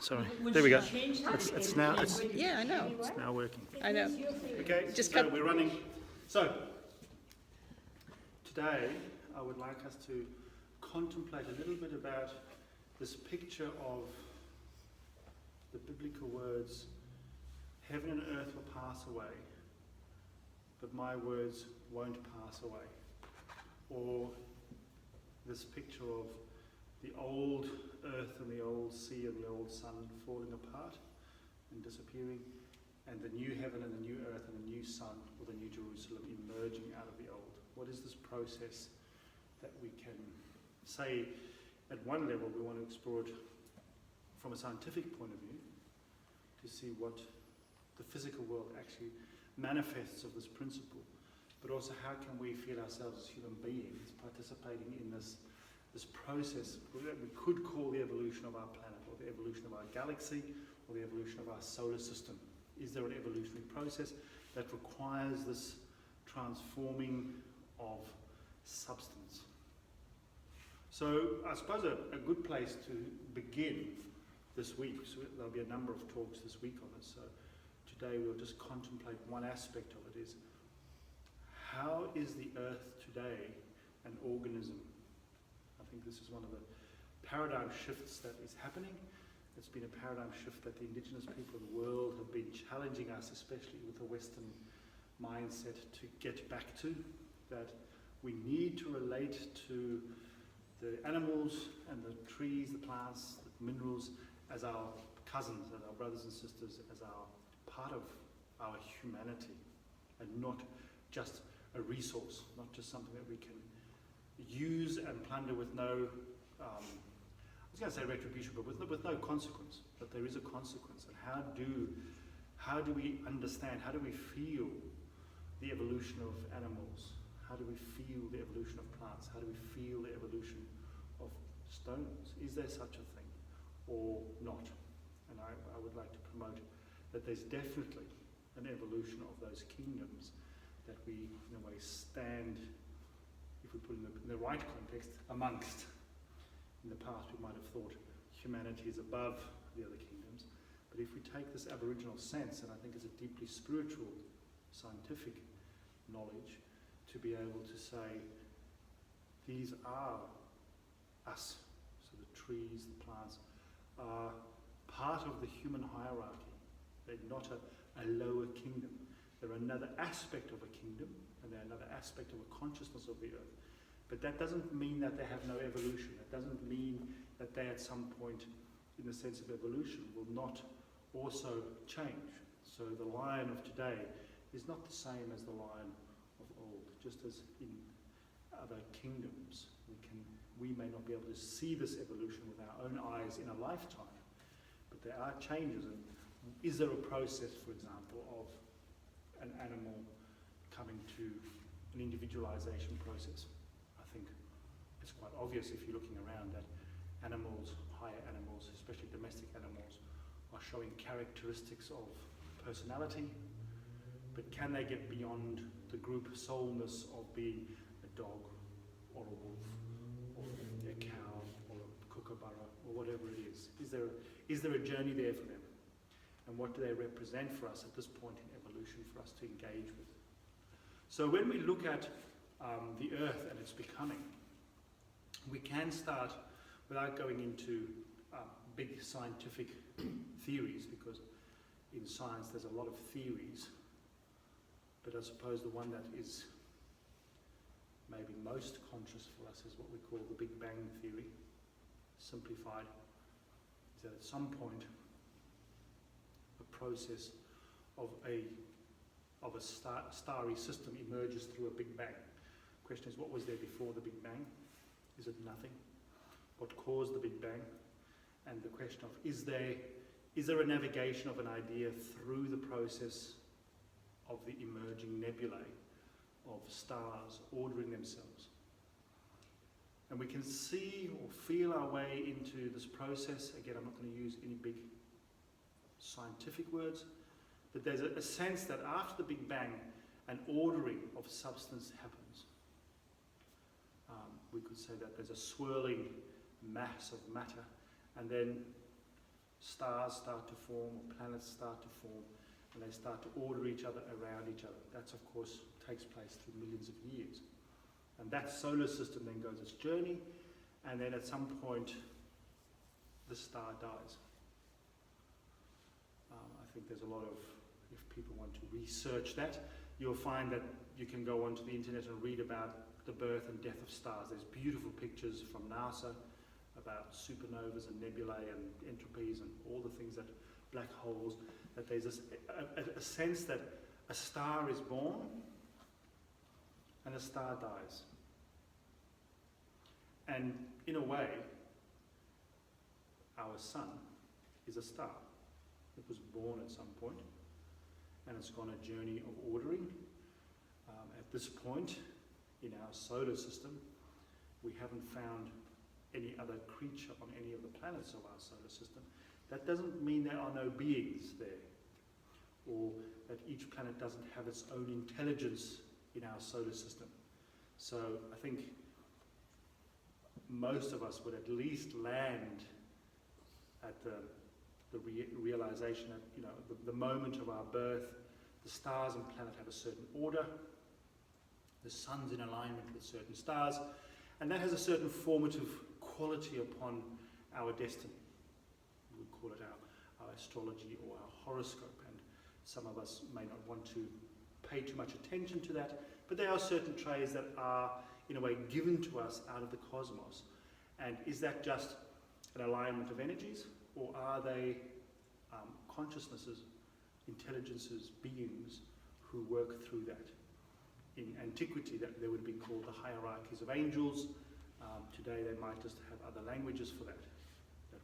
Sorry. There we go. It's now. Yeah, I know. It's now working. I know. Okay. Just so cut. we're running. So today I would like us to contemplate a little bit about this picture of the biblical words, "Heaven and earth will pass away, but my words won't pass away." Or this picture of the old earth and the old sea and the old sun falling apart and disappearing, and the new heaven and the new earth and the new sun, or the new Jerusalem, emerging out of the old. What is this process that we can say, at one level, we want to explore it from a scientific point of view, to see what the physical world actually manifests of this principle, but also how can we feel ourselves as human beings participating in this process that we could call the evolution of our planet, or the evolution of our galaxy, or the evolution of our solar system. Is there an evolutionary process that requires this transforming of substance? So I suppose a good place to begin this week, so there'll be a number of talks this week on this, so today we'll just contemplate one aspect of it, is how is the earth today an organism? I think this is one of the paradigm shifts that is happening. It's been a paradigm shift that the indigenous people of the world have been challenging us, especially with the Western mindset, to get back to, that we need to relate to the animals and the trees, the plants, the minerals, as our cousins, as our brothers and sisters, as our part of our humanity, and not just a resource, not just something that we can use and plunder with no, I was going to say retribution, but with no consequence. But there is a consequence. And how do we understand, how do we feel the evolution of animals? How do we feel the evolution of plants? How do we feel the evolution of stones? Is there such a thing or not? And I would like to promote that there's definitely an evolution of those kingdoms that we, in a way, stand, if we put it in the right context, amongst. In the past, we might have thought humanity is above the other kingdoms. But if we take this Aboriginal sense, and I think it's a deeply spiritual, scientific knowledge, to be able to say, these are us. So the trees, the plants, are part of the human hierarchy. They're not a lower kingdom. They're another aspect of a kingdom, and they're another aspect of a consciousness of the earth. But that doesn't mean that they have no evolution. It doesn't mean that they at some point, in the sense of evolution, will not also change. So the lion of today is not the same as the lion of old. Just as in other kingdoms, we may not be able to see this evolution with our own eyes in a lifetime, but there are changes. And is there a process, for example, of an animal coming to an individualization process? I think it's quite obvious if you're looking around that animals, higher animals, especially domestic animals, are showing characteristics of personality, but can they get beyond the group soulness of being a dog or a wolf or a cow or a kookaburra or whatever it is? Is there a journey there for them? And what do they represent for us at this point in evolution for us to engage with? So when we look at the earth and its becoming, we can start, without going into big scientific theories, because in science there's a lot of theories, but I suppose the one that is maybe most conscious for us is what we call the Big Bang theory, simplified, is that at some point process of a starry system emerges through a Big Bang. The question is, what was there before the Big Bang? Is it nothing? What caused the Big Bang? And the question of, is there a navigation of an idea through the process of the emerging nebulae of stars ordering themselves? And we can see or feel our way into this process. Again, I'm not going to use any big scientific words, but there's a sense that after the Big Bang, an ordering of substance happens. We could say that there's a swirling mass of matter, and then stars start to form, or planets start to form, and they start to order each other around each other. That's, of course, takes place through millions of years. And that solar system then goes its journey, and then at some point, the star dies. I think there's a lot of, if people want to research that, you'll find that you can go onto the internet and read about the birth and death of stars. There's beautiful pictures from NASA about supernovas and nebulae and entropies and all the things that black holes, that there's a sense that a star is born and a star dies. And in a way, our sun is a star. It was born at some point, and it's gone a journey of ordering. At this point in our solar system, we haven't found any other creature on any of the planets of our solar system. That doesn't mean there are no beings there, or that each planet doesn't have its own intelligence in our solar system. So I think most of us would at least land at the realization that, you know, the moment of our birth, the stars and planet have a certain order, the sun's in alignment with certain stars, and that has a certain formative quality upon our destiny. We would call it our astrology or our horoscope, and some of us may not want to pay too much attention to that, but there are certain traits that are, in a way, given to us out of the cosmos. And is that just an alignment of energies, or are they consciousnesses, intelligences, beings who work through that? In antiquity, that they would be called the hierarchies of angels. Today they might just have other languages for that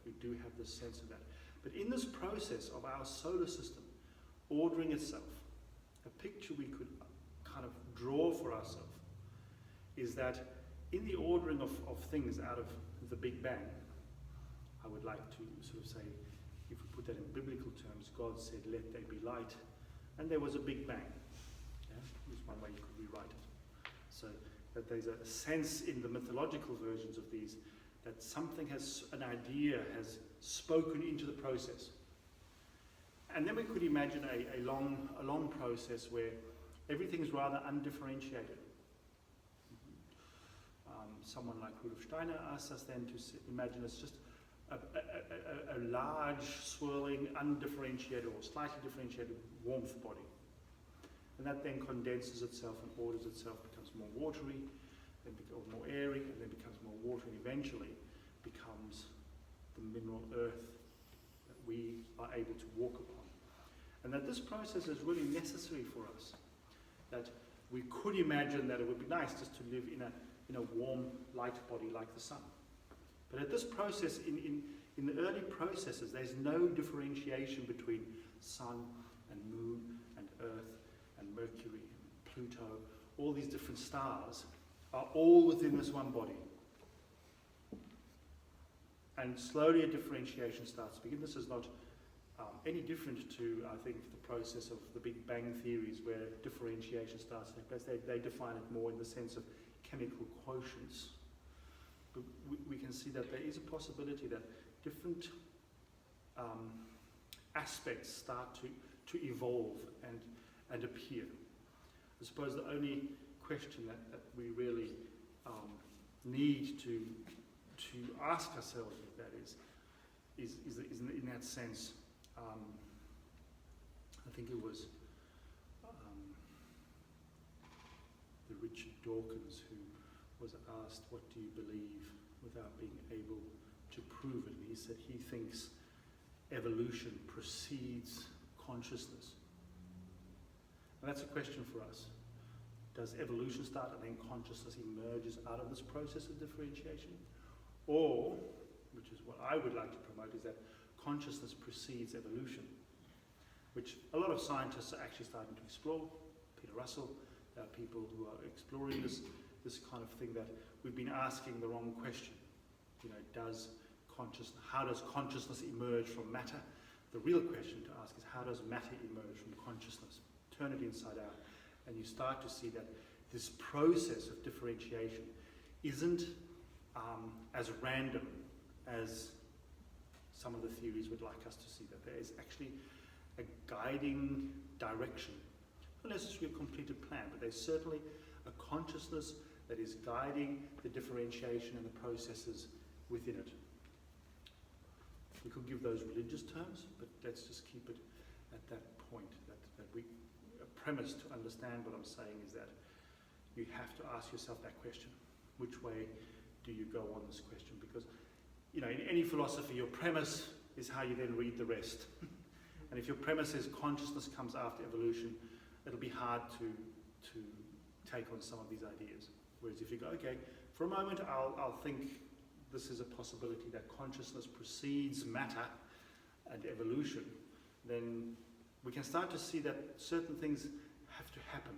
we do have this sense of that. But in this process of our solar system ordering itself, a picture we could kind of draw for ourselves is that in the ordering of things out of the Big Bang, I would like to sort of say, if we put that in biblical terms, God said, "Let there be light," and there was a Big Bang. Yeah? There's one way you could rewrite it. So that there's a sense in the mythological versions of these that something an idea has spoken into the process. And then we could imagine a long process where everything's rather undifferentiated. Someone like Rudolf Steiner asked us then to imagine it's just a large, swirling, undifferentiated or slightly differentiated warmth body. And that then condenses itself and orders itself, becomes more watery, then becomes more airy, and then becomes more watery, and eventually becomes the mineral earth that we are able to walk upon. And that this process is really necessary for us. That we could imagine that it would be nice just to live in a warm, light body like the sun. But at this process, in the early processes, there's no differentiation between sun and moon and earth and Mercury and Pluto. All these different stars are all within this one body. And slowly a differentiation starts to begin. This is not any different to, I think, the process of the Big Bang theories where differentiation starts to take place. They define it more in the sense of chemical quotients. But we can see that there is a possibility that different aspects start to evolve and appear. I suppose the only question that we really need to ask ourselves with that is in that sense, I think it was the Richard Dawkins who was asked, "What do you believe?" without being able to prove it. And he said he thinks evolution precedes consciousness. And that's a question for us. Does evolution start and then consciousness emerges out of this process of differentiation? Or, which is what I would like to promote, is that consciousness precedes evolution, which a lot of scientists are actually starting to explore. Peter Russell, there are people who are exploring this kind of thing, that we've been asking the wrong question. You know, how does consciousness emerge from matter? The real question to ask is, how does matter emerge from consciousness? Turn it inside out, and you start to see that this process of differentiation isn't as random as some of the theories would like us to see, that there is actually a guiding direction. Not necessarily a completed plan, but there's certainly a consciousness that is guiding the differentiation and the processes within it. We could give those religious terms, but let's just keep it at that point. A premise to understand what I'm saying is that you have to ask yourself that question. Which way do you go on this question? Because, in any philosophy, your premise is how you then read the rest. And if your premise is consciousness comes after evolution, it'll be hard to take on some of these ideas. Whereas if you go, okay, for a moment I'll think this is a possibility that consciousness precedes matter and evolution, then we can start to see that certain things have to happen.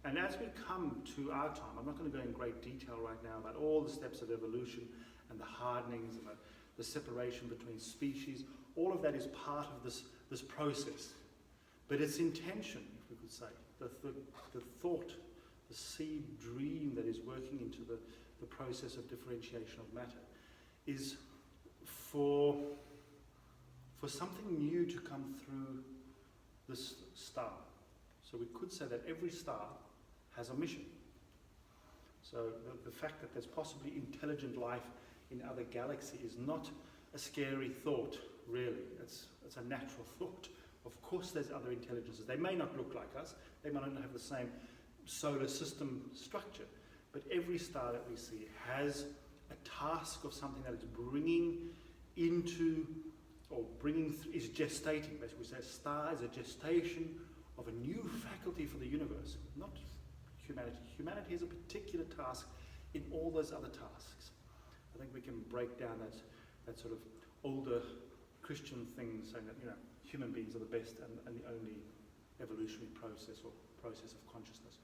And as we come to our time, I'm not going to go in great detail right now about all the steps of evolution and the hardenings and the separation between species. All of that is part of this process. But its intention, if we could say, the thought, the seed dream that is working into the process of differentiation of matter, is for something new to come through this star. So we could say that every star has a mission. So the fact that there's possibly intelligent life in other galaxies is not a scary thought, really. It's a natural thought. Of course there's other intelligences. They may not look like us, they might not have the same solar system structure, but every star that we see has a task of something that it's bringing into, or is gestating. Basically, we say a star is a gestation of a new faculty for the universe, not humanity. Humanity has a particular task in all those other tasks. I think we can break down that sort of older Christian thing, saying that human beings are the best and the only evolutionary process or process of consciousness.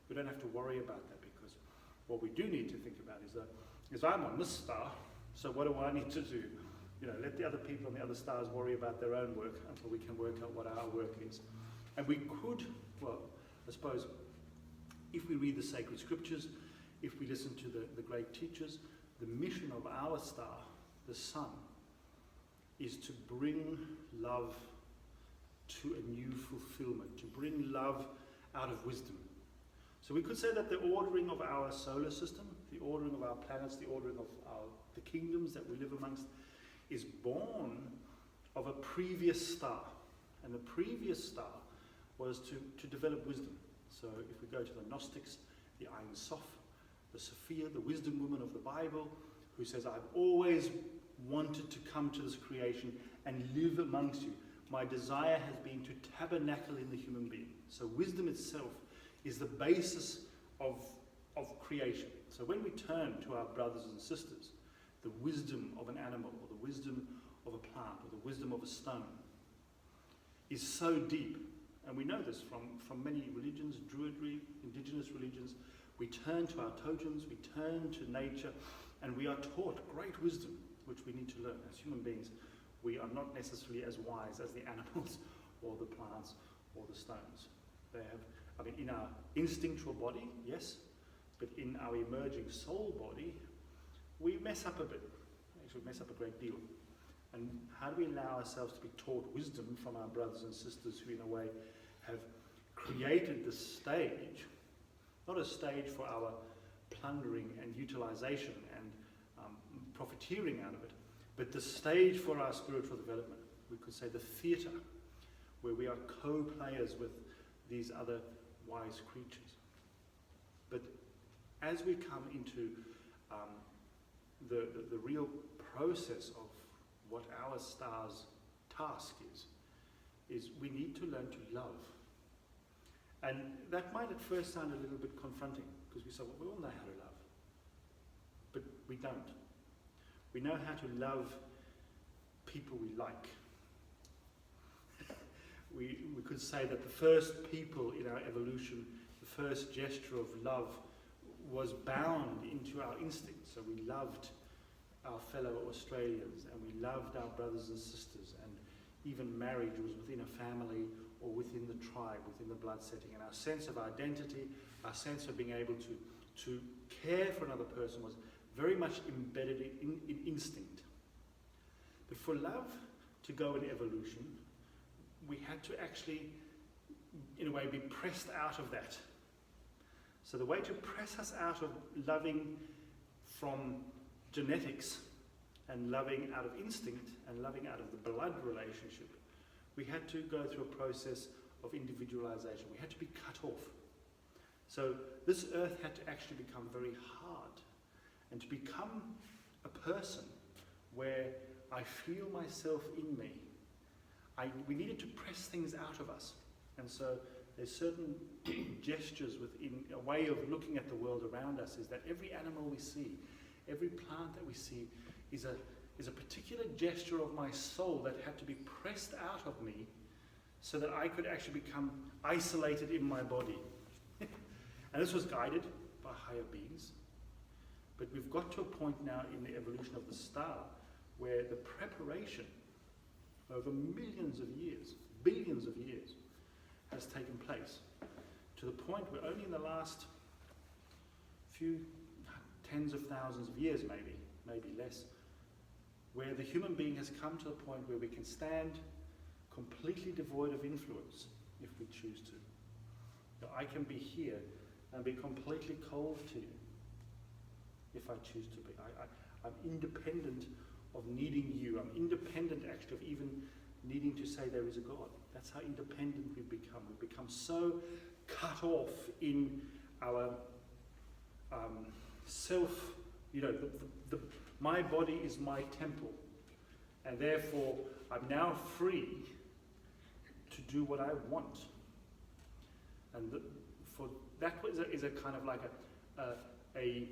We don't have to worry about that, because what we do need to think about is I'm on this star, so what do I need to do? Let the other people on the other stars worry about their own work until we can work out what our work is. And we could, I suppose, if we read the sacred scriptures, if we listen to the great teachers, the mission of our star, the sun, is to bring love to a new fulfillment, to bring love out of wisdom. So we could say that the ordering of our solar system, the ordering of our planets, the ordering of the kingdoms that we live amongst, is born of a previous star. And the previous star was to develop wisdom. So if we go to the Gnostics, the Ein Sof, the Sophia, the wisdom woman of the Bible, who says, I've always wanted to come to this creation and live amongst you. My desire has been to tabernacle in the human being. So wisdom itself is the basis of creation. So when we turn to our brothers and sisters, the wisdom of an animal, or the wisdom of a plant, or the wisdom of a stone, is so deep. And we know this from many religions, Druidry, indigenous religions. We turn to our totems, we turn to nature, and we are taught great wisdom, which we need to learn. As human beings, we are not necessarily as wise as the animals, or the plants, or the stones. They have, in our instinctual body, yes, but in our emerging soul body, we mess up a bit. Actually, we mess up a great deal. And how do we allow ourselves to be taught wisdom from our brothers and sisters who, in a way, have created this stage, not a stage for our plundering and utilization and profiteering out of it, but the stage for our spiritual development. We could say the theatre, where we are co-players with these other wise creatures. But as we come into the real process of what our star's task is we need to learn to love. And that might at first sound a little bit confronting, because we say, well, we all know how to love. But we don't. We know how to love people we like. We could say that the first people in our evolution, the first gesture of love, was bound into our instincts. So we loved our fellow Australians, and we loved our brothers and sisters, and even marriage was within a family or within the tribe, within the blood setting. And our sense of identity, our sense of being able to care for another person was very much embedded in instinct. But for love to go in evolution, we had to actually, in a way, be pressed out of that. So the way to press us out of loving from genetics and loving out of instinct and loving out of the blood relationship, we had to go through a process of individualization. We had to be cut off. So this earth had to actually become very hard. And to become a person where I feel myself in me, we needed to press things out of us. And so there's certain gestures within a way of looking at the world around us, is that every animal we see, every plant that we see is a particular gesture of my soul that had to be pressed out of me so that I could actually become isolated in my body. And this was guided by higher beings. But we've got to a point now in the evolution of the star where the preparation over millions of years, billions of years, has taken place, to the point where only in the last few tens of thousands of years, maybe less, where the human being has come to the point where we can stand completely devoid of influence if we choose to. So I can be here and be completely cold to you if I choose to be. I'm independent of needing you. I'm independent actually of even needing to say there is a God. That's how independent we've become. We've become so cut off in our self, my body is my temple, and therefore I'm now free to do what I want. And for that is a kind of like a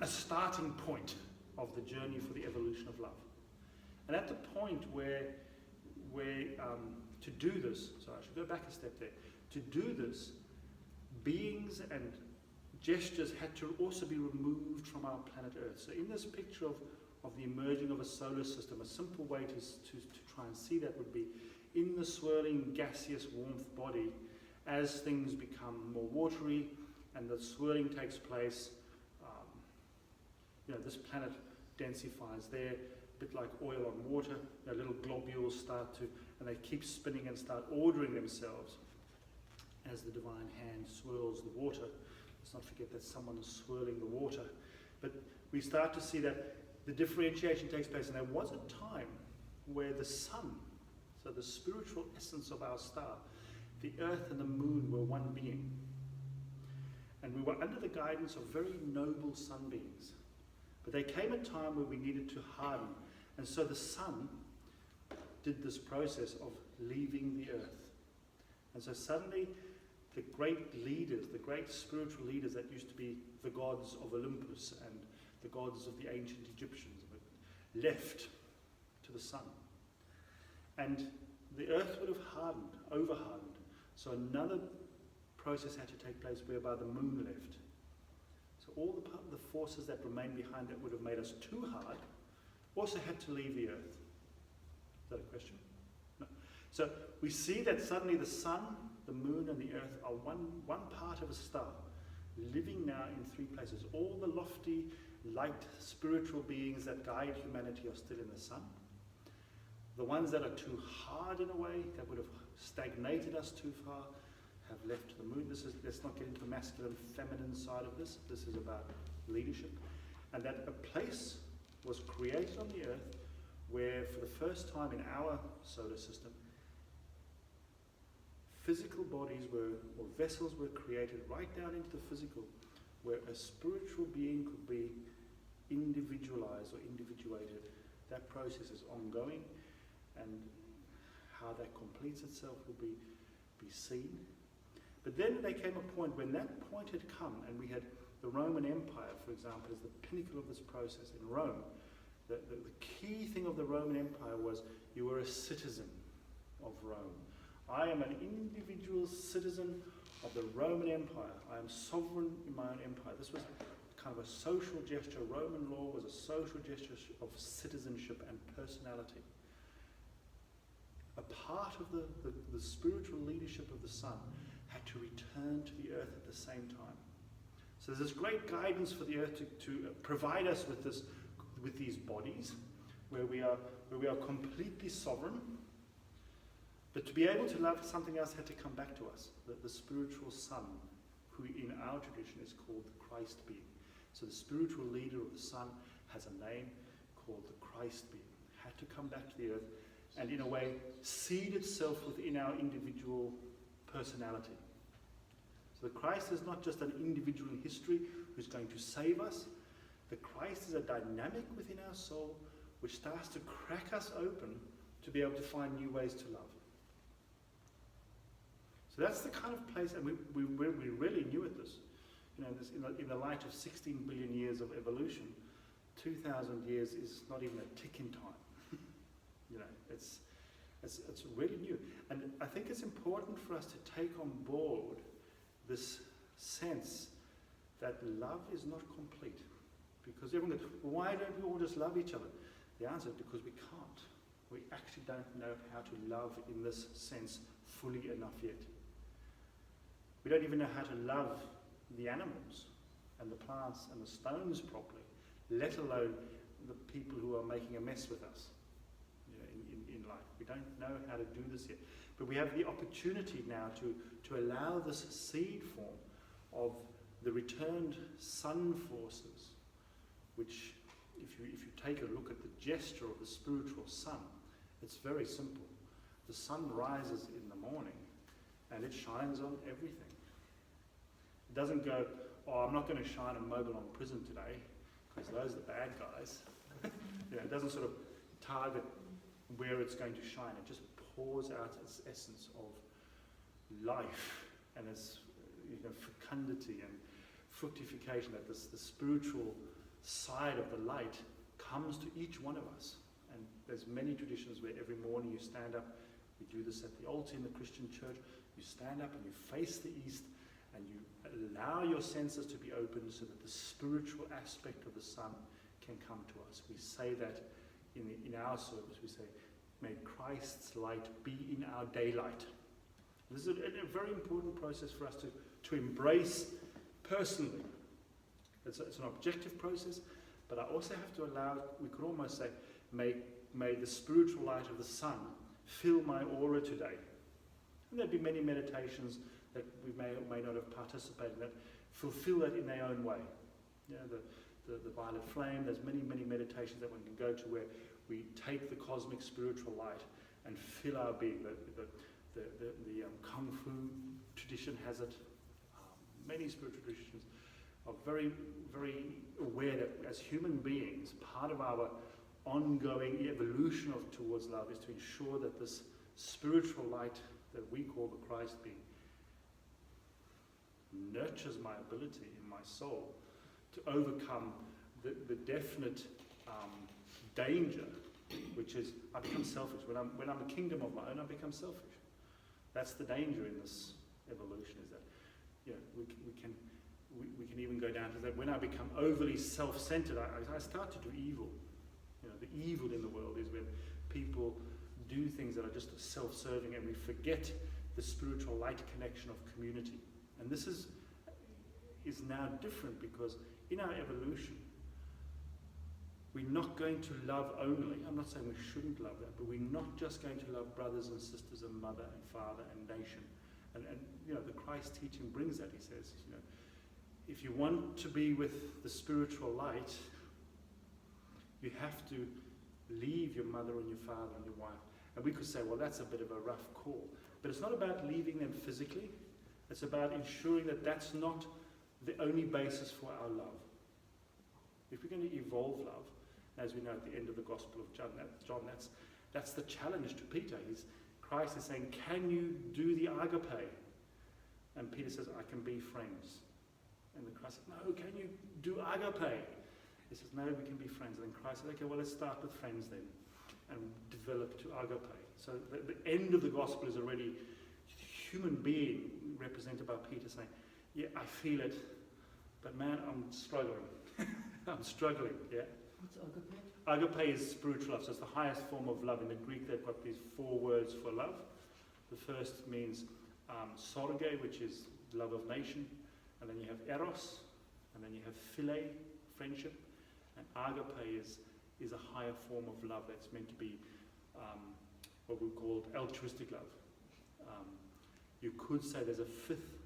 starting point of the journey for the evolution of love. And at the point where to do this, so I should go back a step there, to do this, beings and gestures had to also be removed from our planet Earth. So in this picture of the emerging of a solar system, a simple way to try and see that would be in the swirling gaseous warmth body, as things become more watery and the swirling takes place, this planet densifies there, a bit like oil on water. Little globules start to, and they keep spinning and start ordering themselves as the divine hand swirls the water. Let's not forget that someone is swirling the water. But we start to see that the differentiation takes place, and there was a time where the sun, so the spiritual essence of our star, the earth and the moon were one being. And we were under the guidance of very noble sunbeams. But there came a time where we needed to harden. And so the sun did this process of leaving the earth. And so suddenly the great leaders, the great spiritual leaders that used to be the gods of Olympus and the gods of the ancient Egyptians, left to the sun. And the earth would have hardened, over-hardened. So another process had to take place whereby the moon left. So all the forces that remained behind that would have made us too hard also had to leave the earth. Is that a question? No. So we see that suddenly the sun, the moon, and the earth are one part of a star, living now in three places. All the lofty, light, spiritual beings that guide humanity are still in the sun. The ones that are too hard in a way, that would have stagnated us too far, have left to the moon. Let's not get into the masculine, feminine side of this. This is about leadership. And that a place was created on the earth where, for the first time in our solar system, physical bodies or vessels were created right down into the physical, where a spiritual being could be individualized or individuated. That process is ongoing, and how that completes itself will be seen. But then there came a point when that point had come, and we had the Roman Empire, for example, as the pinnacle of this process in Rome. The key thing of the Roman Empire was you were a citizen of Rome. I am an individual citizen of the Roman Empire. I am sovereign in my own empire. This was kind of a social gesture. Roman law was a social gesture of citizenship and personality. A part of the spiritual leadership of the sun had to return to the earth at the same time. So there's this great guidance for the earth to provide us with this with these bodies, where we are completely sovereign. But to be able to love, something else had to come back to us, the spiritual Son, who in our tradition is called the Christ being. So the spiritual leader of the Son has a name called the Christ being. Had to come back to the earth and in a way seed itself within our individual personality. So the Christ is not just an individual in history who's going to save us. The Christ is a dynamic within our soul which starts to crack us open to be able to find new ways to love. So that's the kind of place, and we're really new at this. You know, this, in the light of 16 billion years of evolution, 2,000 years is not even a tick in time. You know, it's really new. And I think it's important for us to take on board this sense that love is not complete. Because everyone goes, well, why don't we all just love each other? The answer is because we can't. We actually don't know how to love in this sense fully enough yet. We don't even know how to love the animals and the plants and the stones properly, let alone the people who are making a mess with us, you know, in life. We don't know how to do this yet. But we have the opportunity now to allow this seed form of the returned sun forces, which if you take a look at the gesture of the spiritual sun, it's very simple. The sun rises in the morning and it shines on everything. It doesn't go, oh, I'm not going to shine a mobile on prison today, because those are the bad guys. You know, it doesn't sort of target where it's going to shine. It just pours out its essence of life and its fecundity and fructification, that the spiritual side of the light comes to each one of us. And there's many traditions where every morning you stand up. We do this at the altar in the Christian church. You stand up and you face the east and you allow your senses to be opened so that the spiritual aspect of the sun can come to us. We say that in our service. We say, may Christ's light be in our daylight. This is a very important process for us to embrace personally. It's an objective process, but I also have to allow, we could almost say, may the spiritual light of the sun fill my aura today. And there'd be many meditations that we may or may not have participated in that fulfill that in their own way. You know, the violet flame, there's many meditations that one can go to where we take the cosmic spiritual light and fill our being. The Kung Fu tradition has it. Many spiritual traditions are very, very aware that as human beings, part of our ongoing evolution towards love is to ensure that this spiritual light that we call the Christ being nurtures my ability in my soul to overcome the definite danger, which is I become selfish. When I'm a kingdom of my own, I become selfish. That's the danger in this evolution, is that we can even go down to that. When I become overly self-centered, I start to do evil. You know, the evil in the world is when people do things that are just self-serving and we forget the spiritual light connection of community. And this is now different because in our evolution, we're not going to love only. I'm not saying we shouldn't love that, but we're not just going to love brothers and sisters and mother and father and nation. And the Christ teaching brings that. He says, if you want to be with the spiritual light, you have to leave your mother and your father and your wife. And we could say, well, that's a bit of a rough call. But it's not about leaving them physically. It's about ensuring that that's not the only basis for our love. If we're going to evolve love, as we know at the end of the Gospel of John, that's the challenge to Peter. Christ is saying, can you do the agape? And Peter says, I can be friends. And then Christ says, no, can you do agape? He says, no, we can be friends. And then Christ says, okay, well, let's start with friends then and develop to agape. So the end of the Gospel is already human being represented by Peter saying, yeah, I feel it, but man, I'm struggling. I'm struggling, yeah? What's agape? Agape is spiritual love, so it's the highest form of love. In the Greek, they've got these 4 words for love. The first means sorge, which is love of nation. And then you have eros, and then you have philia, friendship. And agape is is a higher form of love that's meant to be what we call altruistic love. You could say there's a fifth,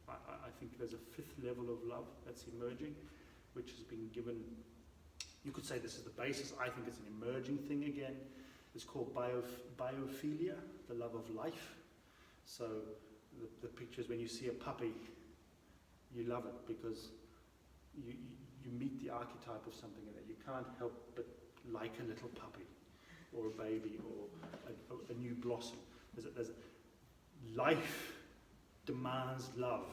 I think there's a fifth level of love that's emerging, which has been given. You could say this is the basis. I think it's an emerging thing again. It's called biophilia, the love of life. So the pictures when you see a puppy, you love it because you meet the archetype of something in it. You can't help but like a little puppy or a baby or a new blossom. Life demands love.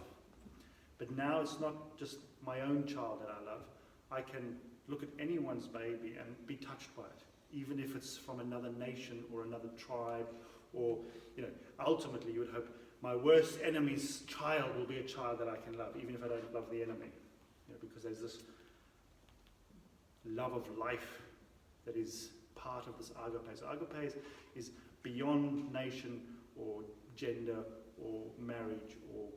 But now it's not just my own child that I love. I can look at anyone's baby and be touched by it, even if it's from another nation or another tribe, or, ultimately you would hope my worst enemy's child will be a child that I can love, even if I don't love the enemy. Because there's this love of life that is part of this agape. So agape is beyond nation or gender or marriage or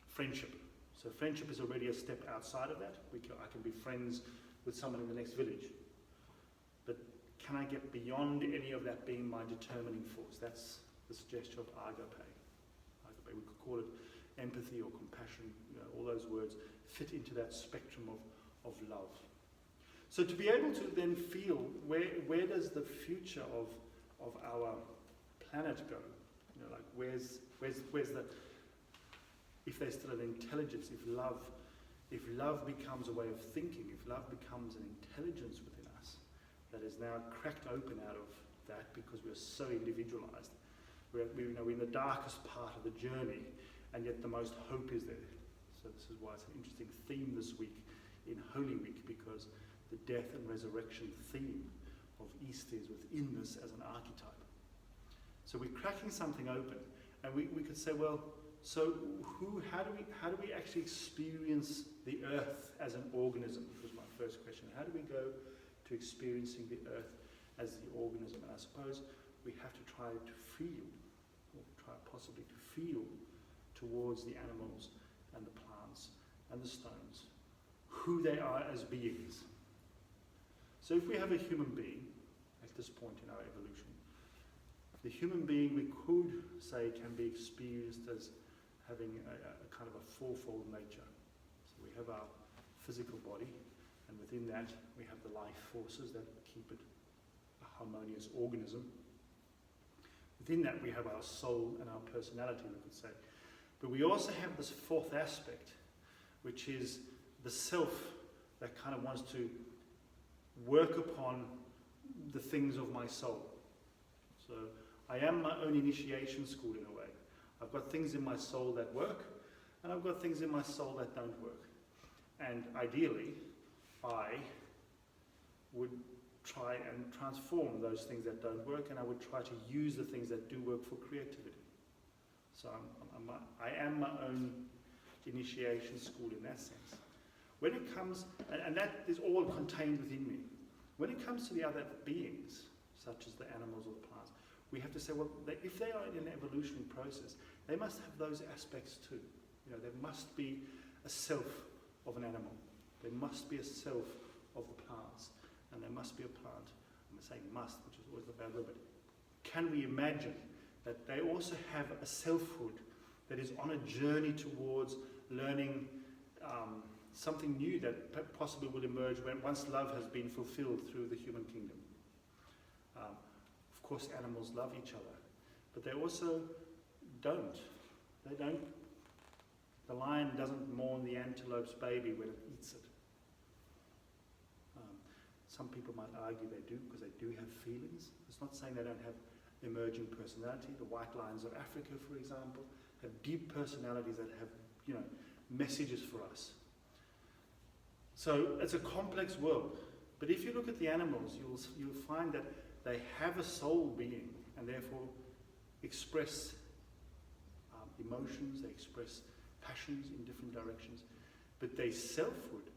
friendship. So friendship is already a step outside of that. I can be friends with someone in the next village. But can I get beyond any of that being my determining force? That's the suggestion of agape. We could call it empathy or compassion. All those words fit into that spectrum of love. So to be able to then feel where does the future of our planet go? Where's the, if there's still an intelligence, if love becomes a way of thinking, if love becomes an intelligence within us that is now cracked open out of that because we're so individualized, we're in the darkest part of the journey, and yet the most hope is there. So this is why it's an interesting theme this week in Holy Week, because the death and resurrection theme of Easter is within this as an archetype. So we're cracking something open, and we could say, well, so how do we actually experience the earth as an organism? Was my first question. How do we go to experiencing the earth as the organism? And I suppose we have to try to feel, or try possibly to feel towards the animals and the plants and the stones, who they are as beings. So if we have a human being at this point in our evolution, the human being we could say can be experienced as having a kind of a fourfold nature. So we have our physical body, and within that we have the life forces that keep it a harmonious organism. Within that we have our soul and our personality, we could say. But we also have this fourth aspect, which is the self that kind of wants to work upon the things of my soul. So I am my own initiation school in a way. I've got things in my soul that work, and I've got things in my soul that don't work. And ideally, I would try and transform those things that don't work, and I would try to use the things that do work for creativity. So I am my own initiation school in that sense. When it comes, and that is all contained within me. When it comes to the other beings, such as the animals or the plants, we have to say, well, if they are in an evolutionary process, they must have those aspects too. There must be a self of an animal. There must be a self of the plants. And there must be a plant. I'm saying must, which is always the bad word, but can we imagine that they also have a selfhood that is on a journey towards learning something new that possibly will emerge once love has been fulfilled through the human kingdom? Of course, animals love each other, but they also don't. They don't. The lion doesn't mourn the antelope's baby when it eats it. Some people might argue they do, because they do have feelings. It's not saying they don't have emerging personality. The white lions of Africa, for example, have deep personalities that have, messages for us. So it's a complex world. But if you look at the animals, you'll find that they have a soul being, and therefore express emotions, they express passions in different directions. But their selfhood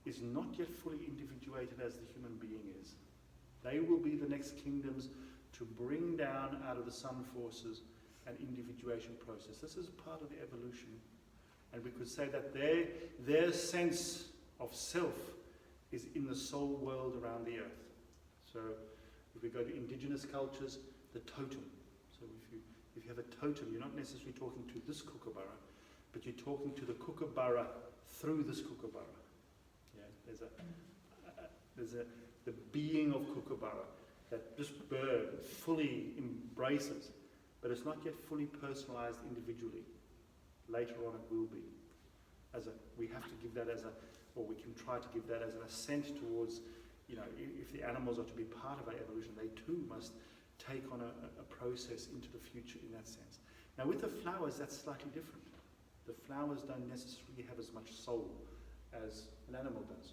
is not yet fully individuated as the human being is. They will be the next kingdoms to bring down out of the sun forces an individuation process. This is part of the evolution. And we could say that their sense of self is in the soul world around the earth. So if we go to indigenous cultures, the totem. So if you have a totem, you're not necessarily talking to this kookaburra, but you're talking to the kookaburra through this kookaburra. Yeah, there's the being of kookaburra that this bird fully embraces, but it's not yet fully personalized individually. Later on it will be. We have to give that or we can try to give that as an ascent towards, if the animals are to be part of our evolution, they too must take on a process into the future in that sense. Now with the flowers, that's slightly different. The flowers don't necessarily have as much soul as an animal does,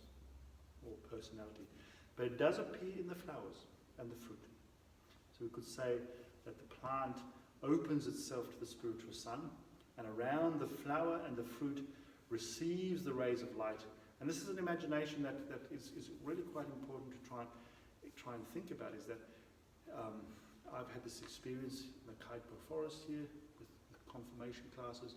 or personality. But it does appear in the flowers and the fruit. So we could say that the plant opens itself to the spiritual sun, and around the flower and the fruit receives the rays of light. And this is an imagination that is really quite important to try and think about, is that I've had this experience in the Kaitpo forest here with confirmation classes,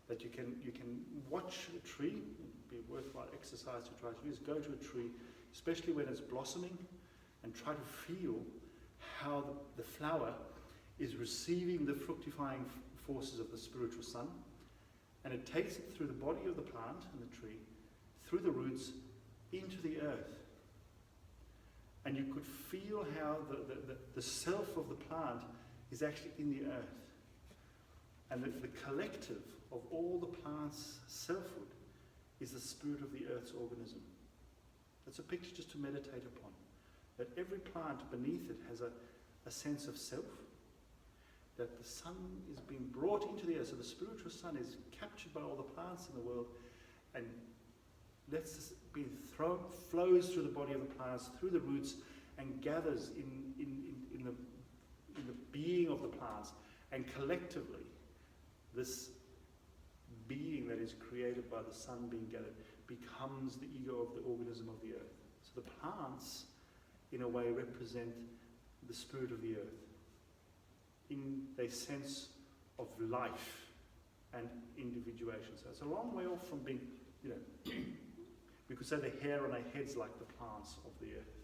that you can watch a tree. It'd be a worthwhile exercise to try to do is go to a tree, especially when it's blossoming, and try to feel how the flower is receiving the fructifying forces of the spiritual sun, and it takes it through the body of the plant and the tree, through the roots, into the earth. And you could feel how the self of the plant is actually in the earth. And the collective of all the plant's selfhood is the spirit of the earth's organism. That's a picture just to meditate upon. That every plant beneath it has a sense of self. That the sun is being brought into the earth. So the spiritual sun is captured by all the plants in the world and flows through the body of the plants, through the roots, and gathers in the being of the plants. And collectively, this being that is created by the sun being gathered becomes the ego of the organism of the earth. So the plants, in a way, represent the spirit of the earth in their sense of life and individuation. So it's a long way off from being, we could say the hair on our heads like the plants of the earth.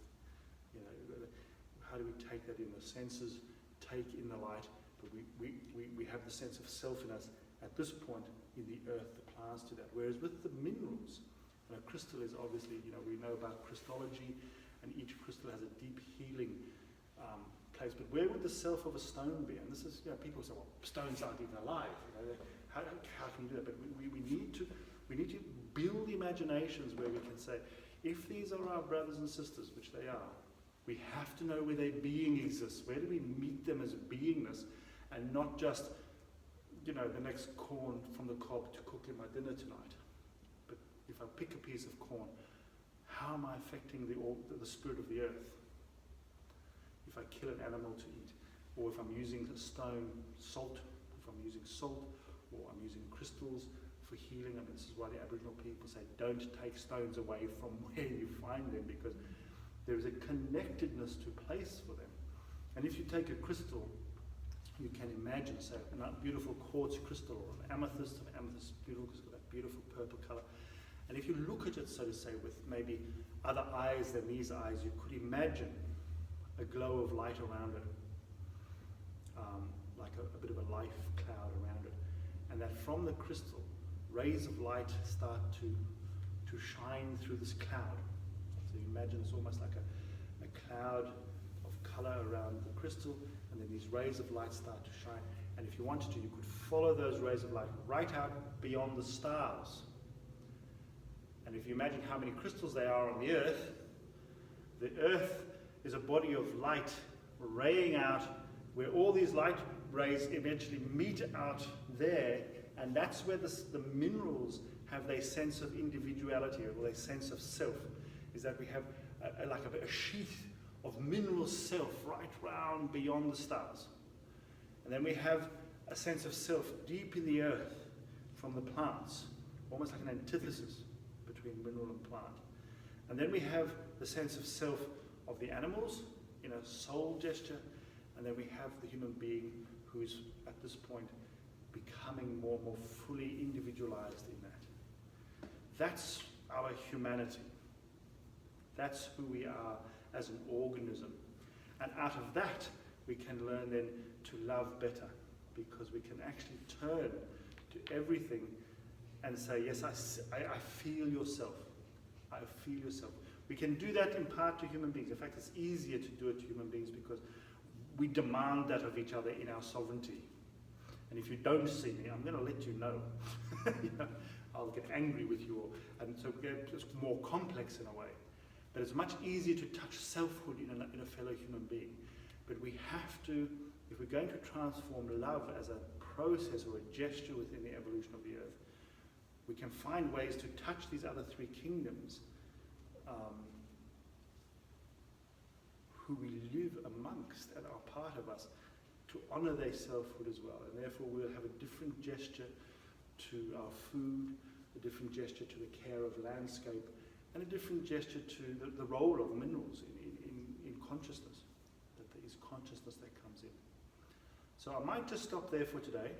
How do we take that in? The senses take in the light, but we have the sense of self in us. At this point in the earth, the plants do that. Whereas with the minerals, a crystal is obviously, we know about Christology, and each crystal has a deep healing place. But where would the self of a stone be? And this is, people say, well, stones aren't even alive. How can you do that? But we need to build imaginations where we can say, if these are our brothers and sisters, which they are, we have to know where their being exists. Where do we meet them as beingness, and not just, the next corn from the cob to cook in my dinner tonight. But if I pick a piece of corn, how am I affecting the spirit of the earth? If I kill an animal to eat, or if I'm using salt, if I'm using salt, or I'm using crystals for healing. I mean, this is why the Aboriginal people say, don't take stones away from where you find them, because there is a connectedness to place for them. And if you take a crystal, you can imagine, say, a beautiful quartz crystal or an amethyst, beautiful crystal, that beautiful purple color. And if you look at it, so to say, with maybe other eyes than these eyes, you could imagine a glow of light around it, like a bit of a life cloud around it. And that from the crystal, rays of light start to shine through this cloud. So you imagine it's almost like a cloud of color around the crystal, and then these rays of light start to shine. And if you wanted to, you could follow those rays of light right out beyond the stars. And if you imagine how many crystals there are on the earth is a body of light raying out, where all these light rays eventually meet out there, and that's where the minerals have their sense of individuality, or their sense of self, is that we have a sheath of mineral self right round beyond the stars. And then we have a sense of self deep in the earth from the plants, almost like an antithesis between mineral and plant. And then we have the sense of self of the animals in a soul gesture, and then we have the human being who's at this point becoming more and more fully individualized in that. That's our humanity. That's who we are as an organism. And out of that, we can learn then to love better, because we can actually turn to everything and say, yes, I feel yourself. I feel yourself. We can do that in part to human beings. In fact, it's easier to do it to human beings because we demand that of each other in our sovereignty. And if you don't see me, I'm going to let you know. You know, I'll get angry with you. And so it's more complex in a way. But it's much easier to touch selfhood in a fellow human being. But we have to, if we're going to transform love as a process or a gesture within the evolution of the earth, we can find ways to touch these other three kingdoms who we live amongst and are part of us, to honor their selfhood as well. And therefore we'll have a different gesture to our food, a different gesture to the care of landscape, and a different gesture to the role of minerals in consciousness, that there is consciousness that comes in. So I might just stop there for today.